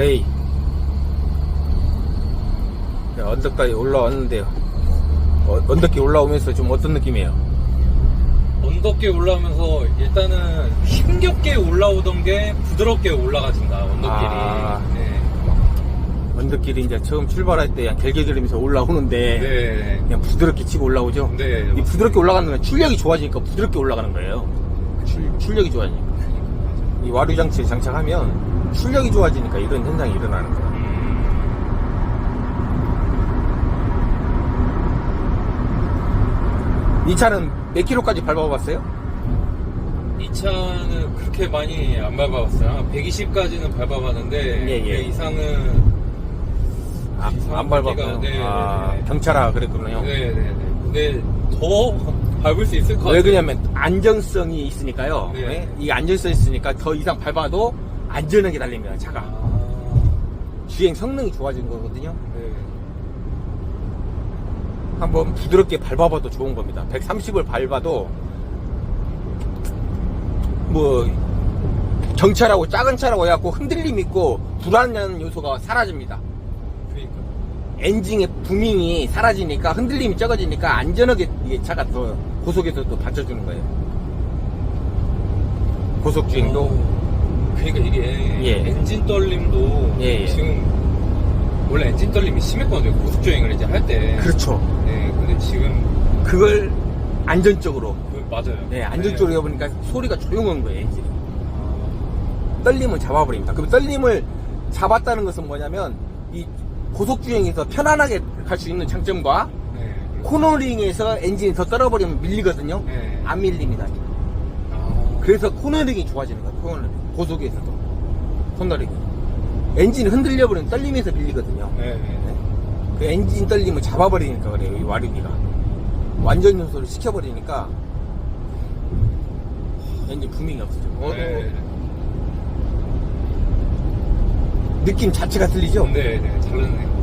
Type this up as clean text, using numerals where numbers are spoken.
레이. 언덕까지 올라왔는데요. 언덕길 올라오면서 좀 어떤 느낌이에요? 언덕길 올라오면서 일단은 힘겹게 올라오던 게 부드럽게 올라가진다, 언덕길이. 네. 언덕길이 이제 처음 출발할 때 그냥 결계 들으면서 올라오는데 네. 그냥 부드럽게 치고 올라오죠. 네. 이 부드럽게 올라가는 건 출력이 좋아지니까 부드럽게 올라가는 거예요. 출력이 좋아지니까. 이 와류 장치에 장착하면 출력이 좋아지니까 이런 현상이 일어나는 거예요. 이 차는 몇 킬로까지 밟아봤어요? 이 차는 그렇게 많이 안 밟아봤어요. 120까지는 밟아봤는데 예, 예. 그 이상은 안 밟았고요. 네, 네. 경차라 그랬군요. 네네네. 근데 더 밟을 수 있을 것 같아요. 왜 그러냐면 안정성이 있으니까요. 네. 네? 이 안정성이 있으니까 더 이상 밟아도 안전하게 달립니다, 차가. 주행 성능이 좋아진 거거든요. 네. 한번 부드럽게 밟아봐도 좋은 겁니다. 130을 밟아도 뭐 경차라고 작은 차라고 해갖고 흔들림 있고 불안한 요소가 사라집니다. 그러니까. 엔진의 부밍이 사라지니까 흔들림이 적어지니까 안전하게 이게 차가 더 고속에서 또 받쳐주는 거예요. 고속주행도. 그러니까 이게 예. 엔진 떨림도 예, 예. 지금 원래 엔진 떨림이 심했거든요. 고속주행을 이제 할 때. 그렇죠. 네. 근데 지금 그걸 안전적으로. 맞아요. 네, 안전적으로 해보니까 소리가 조용한 거예요, 엔진이. 떨림을 잡아버립니다. 그럼 떨림을 잡았다는 것은 뭐냐면, 이 고속주행에서 편안하게 갈 수 있는 장점과, 네. 코너링에서 엔진이 더 떨어버리면 밀리거든요. 네. 안 밀립니다. 그래서 코너링이 좋아지는 거예요, 코너링. 고속에서도. 코너링이. 엔진이 흔들려버리면 떨림에서 밀리거든요. 네. 그 엔진 떨림을 잡아버리니까 그래요, 이 와류기가. 완전 요소를 시켜버리니까, 엔진 부밍이 없어져. 네. 느낌 자체가 틀리죠? 네. 네. 잘났네요.